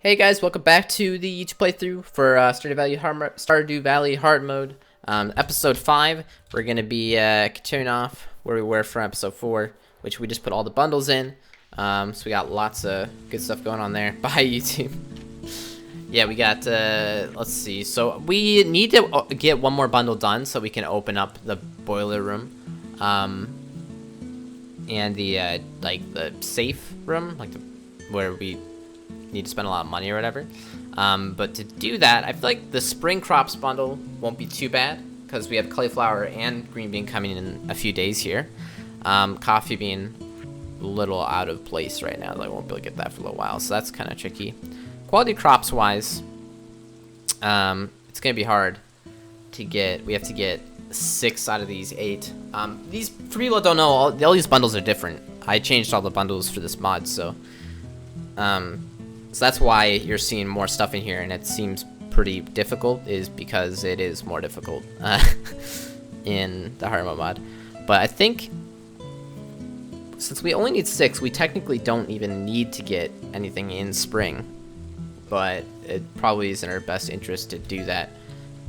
Hey guys, welcome back to the YouTube playthrough for Stardew Valley Hard Mode, episode 5. We're going to be continuing off where we were from episode 4, which we just put all the bundles in. So we got lots of good stuff going on there. Bye, YouTube. Yeah, we got, let's see. So we need to get one more bundle done so we can open up the boiler room. And the, like, the safe room, like, where we need to spend a lot of money or whatever. But to do that, I feel like the spring crops bundle won't be too bad because we have cauliflower and green bean coming in a few days here. Coffee bean a little out of place right now. I won't be able to get that for a little while, so that's kind of tricky. Quality crops wise, it's gonna be hard to get. We have to get 6 out of these 8. These, for people that don't know, all these bundles are different. I changed all the bundles for this mod, so that's why you're seeing more stuff in here, and it seems pretty difficult, is because it is more difficult in the Hardmode mod. But I think since we only need 6, we technically don't even need to get anything in spring. But it probably is in our best interest to do that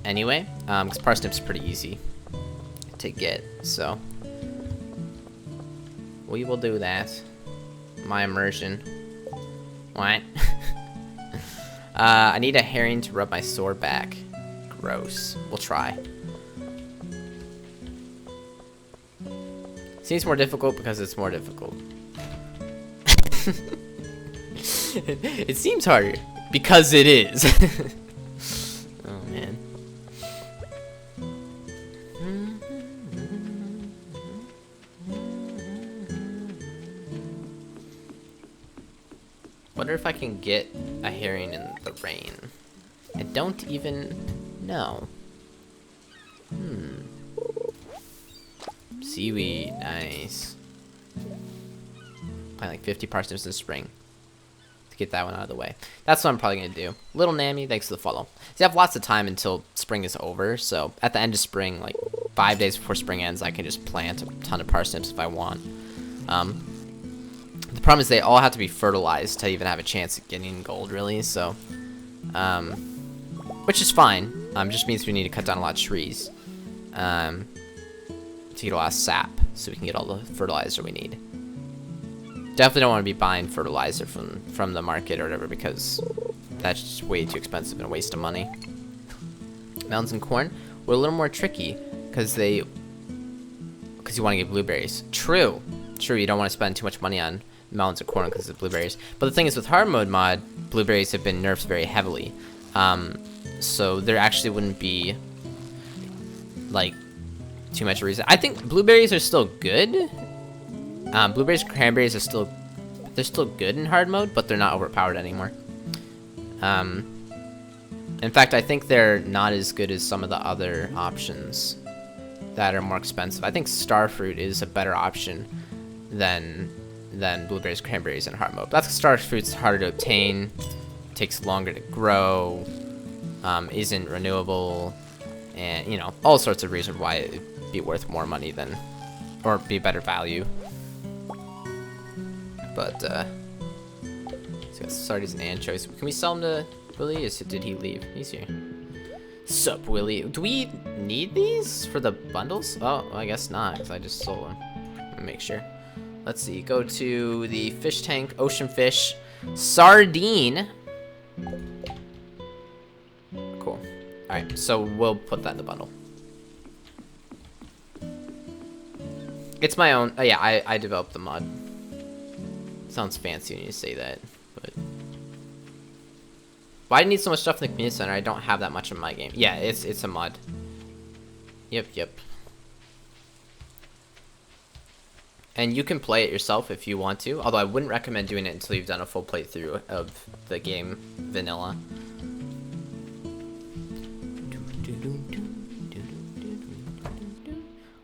anyway, because parsnips are pretty easy to get. So we will do that. My immersion. What? I need a herring to rub my sore back. Gross. We'll try. Seems more difficult because it's more difficult. It seems harder because it is. Oh man. Wonder if I can get a herring in the rain. I don't even know. Seaweed, nice. Plant like 50 parsnips in spring to get that one out of the way. That's what I'm probably gonna do. Little Nammy, thanks for the follow. See, I have lots of time until spring is over, so at the end of spring, like 5 days before spring ends, I can just plant a ton of parsnips if I want. The problem is they all have to be fertilized to even have a chance at getting gold, really, so, which is fine. Just means we need to cut down a lot of trees, to get a lot of sap, so we can get all the fertilizer we need. Definitely don't want to be buying fertilizer from the market or whatever, because that's just way too expensive and a waste of money. Melons and corn were a little more tricky, because you want to get blueberries. True, you don't want to spend too much money on melons or corn because of blueberries. But the thing is, with hard mode mod, blueberries have been nerfed very heavily. So there actually wouldn't be like too much reason. I think blueberries are still good. Blueberries and cranberries are they're still good in hard mode, but they're not overpowered anymore. In fact, I think they're not as good as some of the other options that are more expensive. I think starfruit is a better option than blueberries, cranberries, and hard mode. That's because starfruit's harder to obtain, takes longer to grow, isn't renewable, and you know, all sorts of reasons why it'd be worth more money than, or be better value. But he's got sardines and anchovies. Can we sell him to Willie? Did he leave? He's here. Sup, Willie? Do we need these for the bundles? Oh, well, I guess not, because I just sold them. Let me make sure. Let's see, go to the fish tank, ocean fish, sardine. Cool. Alright, so we'll put that in the bundle. It's my own, yeah, I developed the mod. Sounds fancy when you say that, but. Why do I need so much stuff in the community center? I don't have that much in my game. Yeah, it's a mod. Yep. And you can play it yourself if you want to, although I wouldn't recommend doing it until you've done a full playthrough of the game vanilla.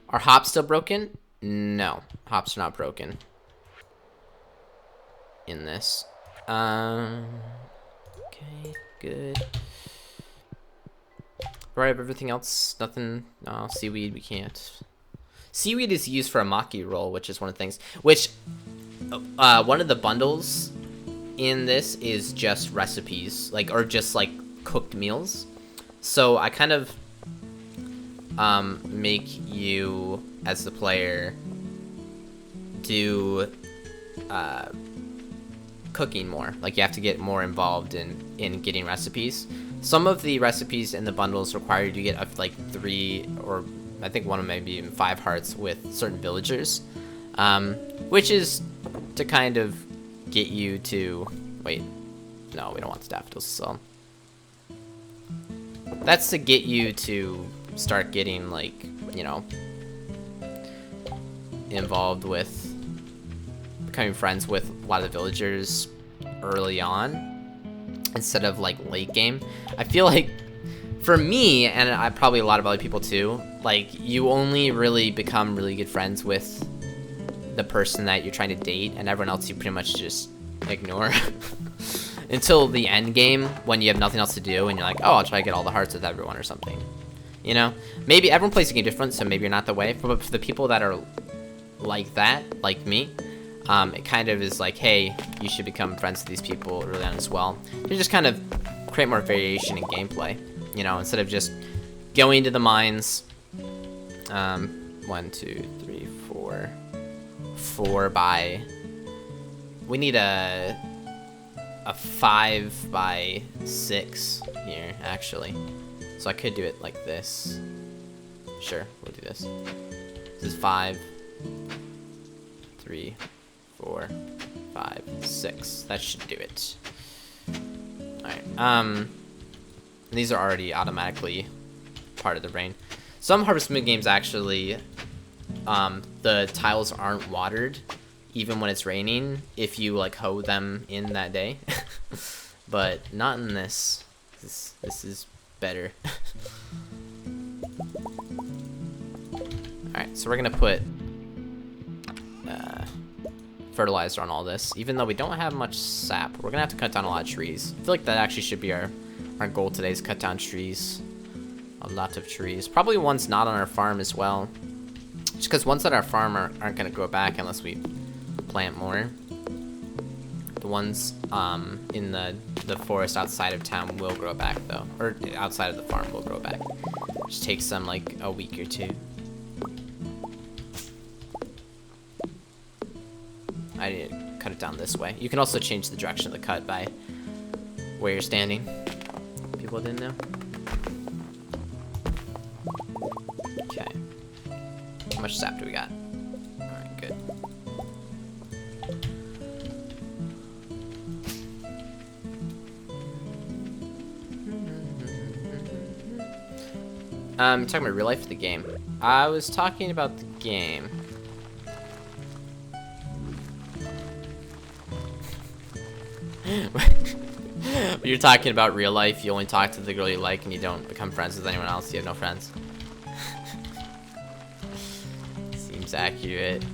Are hops still broken? No, hops are not broken in this. Okay, good. Do I have everything else? Nothing? No, seaweed, we can't. Seaweed is used for a maki roll, which is one of the things. Which, one of the bundles in this is just recipes, like, or just like cooked meals. So I kind of make you as the player do cooking more. Like, you have to get more involved in getting recipes. Some of the recipes in the bundles require you to get up like 3, or I think one of them maybe even 5 hearts with certain villagers, which is to kind of get you to wait. No, we don't want the daffodils, so that's to get you to start getting, like, you know, involved with becoming friends with a lot of the villagers early on instead of like late game. I feel like for me, and probably a lot of other people too, like, you only really become really good friends with the person that you're trying to date, and everyone else you pretty much just ignore until the end game when you have nothing else to do and you're like, oh, I'll try to get all the hearts with everyone or something. You know, maybe everyone plays the game different, so maybe you're not the way. But for the people that are like that, like me, it kind of is like, hey, you should become friends with these people early on as well. You just kind of create more variation in gameplay, you know, instead of just going to the mines. 1, 2, 3, 4. 4 by. We need a 5 by 6 here, actually. So I could do it like this. Sure, we'll do this. This is 5, 3, 4, 5, 6. That should do it. Alright, these are already automatically part of the rain. Some Harvest Moon games actually, the tiles aren't watered even when it's raining if you like hoe them in that day. But not in this. This is better. Alright, so we're gonna put fertilizer on all this. Even though we don't have much sap, we're gonna have to cut down a lot of trees. I feel like that actually should be our goal today, is cut down trees. A lot of trees. Probably ones not on our farm as well. Just because ones at our farm aren't gonna grow back unless we plant more. The ones in the forest outside of town will grow back though. Or outside of the farm will grow back. Just takes them like a week or 2. I need to cut it down this way. You can also change the direction of the cut by where you're standing. People didn't know. Okay. How much sap do we got? Alright, good. Talking about real life or the game? I was talking about the game. When you're talking about real life, you only talk to the girl you like and you don't become friends with anyone else. You have no friends. Seems accurate.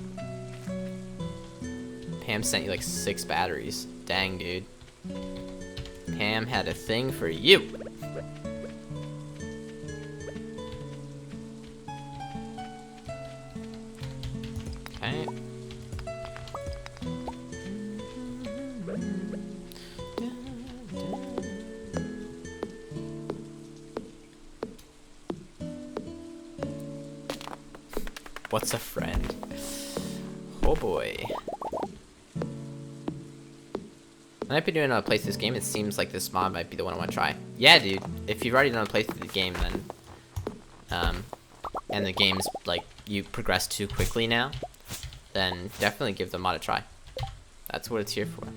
Pam sent you like 6 batteries. Dang, dude. Pam had a thing for you. Okay. What's a friend? Oh boy. When I've been doing another playthrough this game, it seems like this mod might be the one I want to try. Yeah, dude. If you've already done a playthrough the game, then, and the game's like you progress too quickly now, then definitely give the mod a try. That's what it's here for.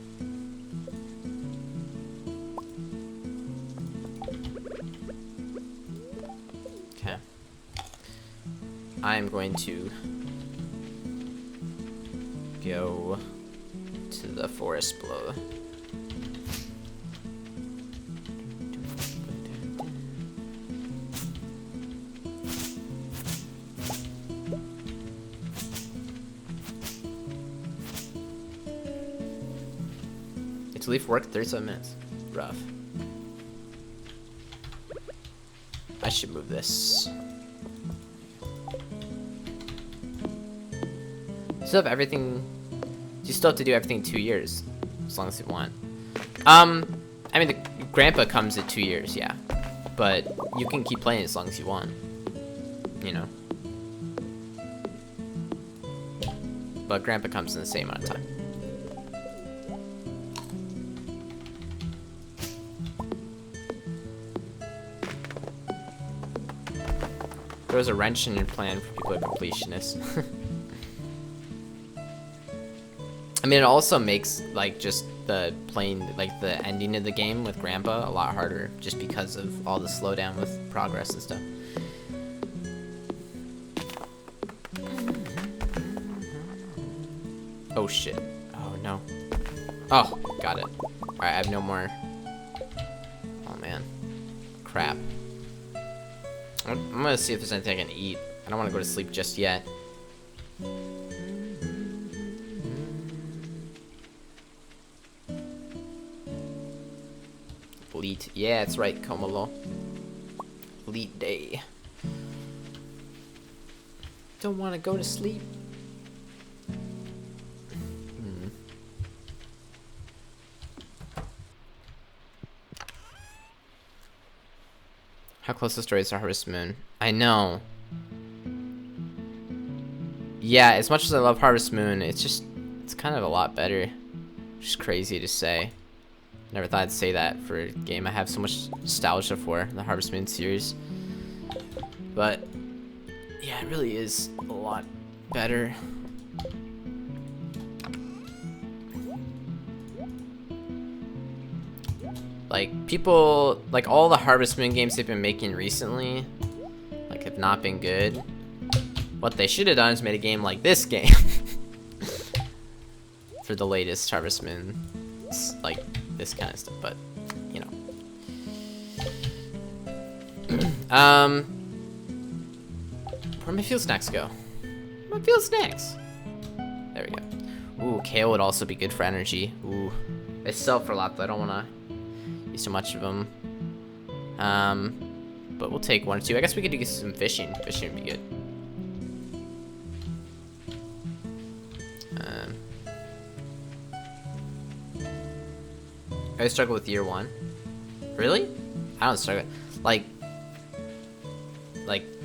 Okay. I'm going to go to the forest below. To leave work 37 minutes. Rough. I should move this. Still have everything. You still have to do everything in 2 years, as long as you want. I mean, the Grandpa comes at 2 years, yeah. But you can keep playing as long as you want. You know? But Grandpa comes in the same amount of time. Throws a wrench in your plan for people who are completionists. I mean, it also makes, like, just the like, the ending of the game with Grandpa a lot harder, just because of all the slowdown with progress and stuff. Oh, shit. Oh, no. Oh, got it. Alright, I have no more. Oh, man. Crap. I'm gonna see if there's anything I can eat. I don't want to go to sleep just yet. Elite. Yeah, that's right, Komalo. Elite day. Don't want to go to sleep. How close the story is to Harvest Moon? I know. Yeah, as much as I love Harvest Moon, it's kind of a lot better. Which is crazy to say. Never thought I'd say that for a game I have so much nostalgia for, the Harvest Moon series. But, yeah, it really is a lot better. Like, people, like, all the Harvest Moon games they've been making recently, like, have not been good. What they should have done is made a game like this game. For the latest Harvest Moon. It's like, this kind of stuff, but, you know. Where'd my fuel snacks go? My fuel snacks! There we go. Ooh, kale would also be good for energy. Ooh. They sell for a lot, though. I don't want to use so much of them. But we'll take 1 or 2. I guess we could do some fishing. Fishing would be good. I struggle with year 1. Really? I don't struggle. Like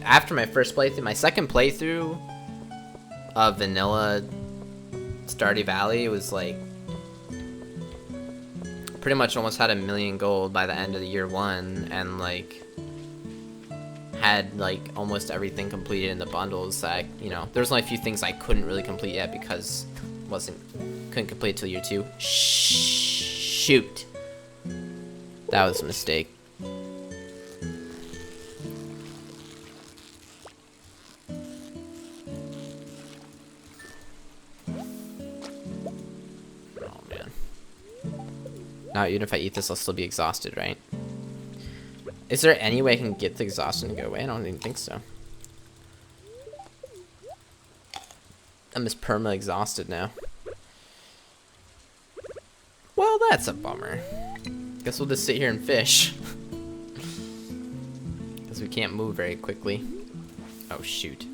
after my first playthrough, my second playthrough of vanilla Stardew Valley was like pretty much almost had 1,000,000 gold by the end of the year 1, and like had like almost everything completed in the bundles. That you know, there's only a few things I couldn't really complete yet because couldn't complete it till year 2. Shoot. That was a mistake. Oh man. Now even if I eat this, I'll still be exhausted, right? Is there any way I can get the exhaustion to go away? I don't even think so. I'm just perma-exhausted now. Well, that's a bummer. Guess we'll just sit here and fish. Because we can't move very quickly. Oh, shoot.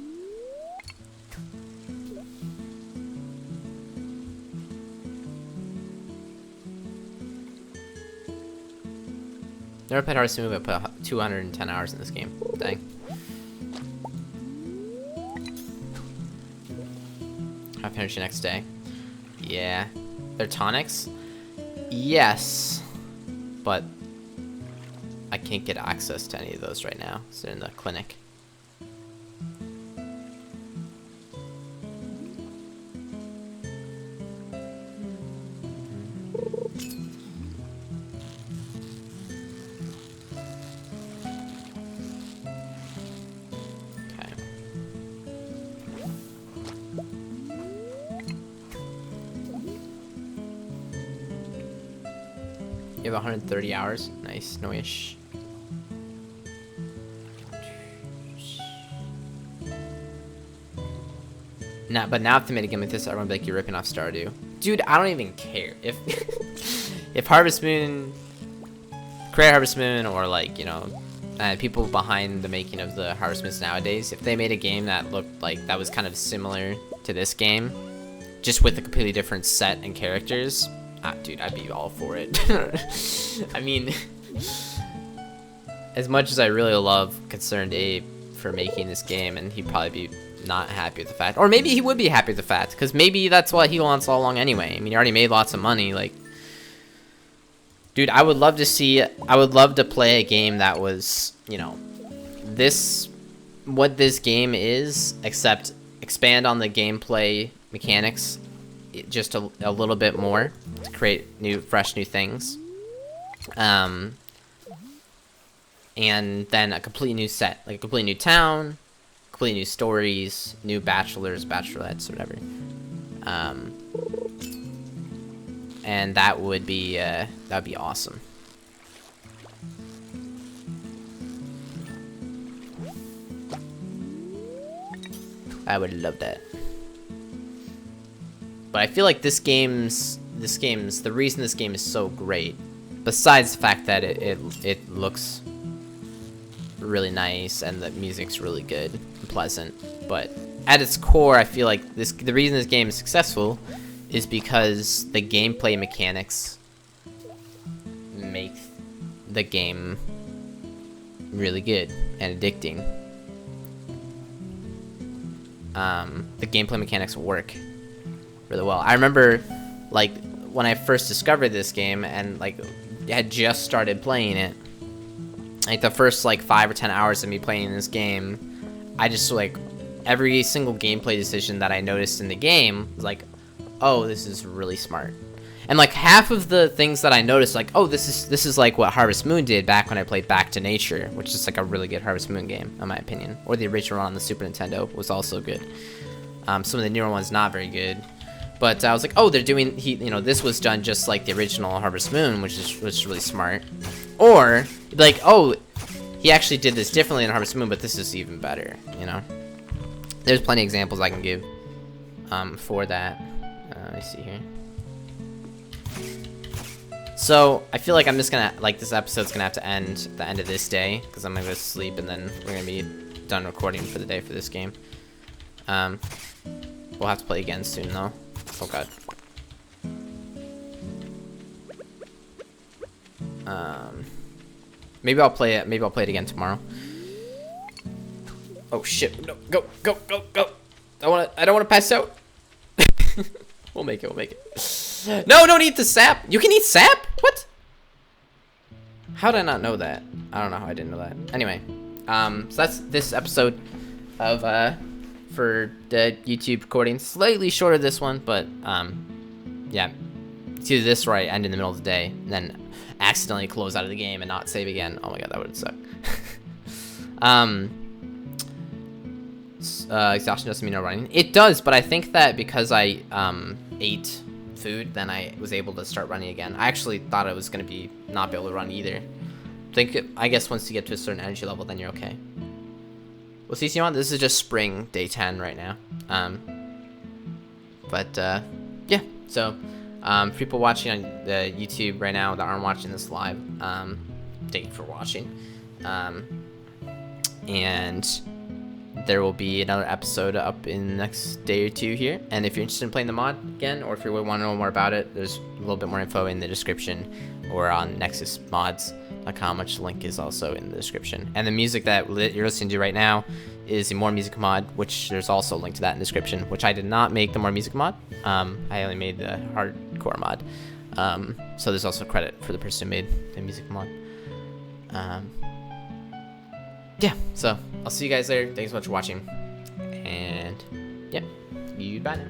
Never played Harvest Moon, but I put 210 hours in this game. Dang. Have energy next day. Yeah. They're tonics? Yes. But I can't get access to any of those right now, so they're in the clinic. You have 130 hours. Nice, no-ish. But now if they made a game like this, everyone would be like, you're ripping off Stardew. Dude, I don't even care. If if Harvest Moon, create Harvest Moon, or like, you know, people behind the making of the Harvest Moons nowadays, if they made a game that looked like, that was kind of similar to this game, just with a completely different set and characters, Dude, I'd be all for it. I mean, as much as I really love Concerned Ape for making this game, and he'd probably be not happy with the fact, or maybe he would be happy with the fact, because maybe that's what he wants all along anyway. I mean, he already made lots of money. Like, dude, I would love to play a game that was, you know, what this game is, except expand on the gameplay mechanics just a little bit more to create fresh new things. And then a complete new set, like a complete new town, complete new stories, new bachelors, bachelorettes, or whatever. And that would be awesome. I would love that. But I feel like the reason this game is so great, besides the fact that it looks really nice and the music's really good and pleasant, but at its core, I feel like the reason this game is successful is because the gameplay mechanics make the game really good and addicting. The gameplay mechanics work really well. I remember, like, when I first discovered this game and, like, had just started playing it, like, the first, like, 5 or 10 hours of me playing this game, I just, like, every single gameplay decision that I noticed in the game was like, oh, this is really smart. And, like, half of the things that I noticed, like, oh, this is like what Harvest Moon did back when I played Back to Nature, which is, like, a really good Harvest Moon game, in my opinion. Or the original one on the Super Nintendo was also good. Some of the newer ones not very good. But I was like, oh, this was done just like the original Harvest Moon, which was really smart. Or, like, oh, he actually did this differently in Harvest Moon, but this is even better, you know? There's plenty of examples I can give for that. Let me see here. So, I feel like I'm just gonna, like, this episode's gonna have to end at the end of this day, because I'm gonna go to sleep, and then we're gonna be done recording for the day for this game. We'll have to play again soon, though. Oh, God. Maybe I'll play it again tomorrow. Oh, shit. No, go. I don't wanna pass out. We'll make it. No, don't eat the sap. You can eat sap? What? How did I not know that? I don't know how I didn't know that. Anyway, so that's this episode of, for the YouTube recording. Slightly shorter this one, but, yeah. It's either this or I end in the middle of the day, and then accidentally close out of the game and not save again. Oh my god, that would suck. Exhaustion doesn't mean no running. It does, but I think that because I ate food, then I was able to start running again. I actually thought I was gonna not be able to run either. I guess once you get to a certain energy level, then you're okay. Well, see, Simon, this is just spring, day 10 right now. Yeah. So, for people watching on the YouTube right now that aren't watching this live, thank you for watching. And there will be another episode up in the next day or two here. And if you're interested in playing the mod again, or if you want to know more about it, there's a little bit more info in the description or on nexusmods.com, which link is also in the description. And the music that you're listening to right now is a More Music mod, which there's also a link to that in the description, which I did not make the More Music mod. I only made the hardcore mod. So there's also credit for the person who made the music mod. Yeah, so I'll see you guys later. Thanks so much for watching. And yeah, goodbye now.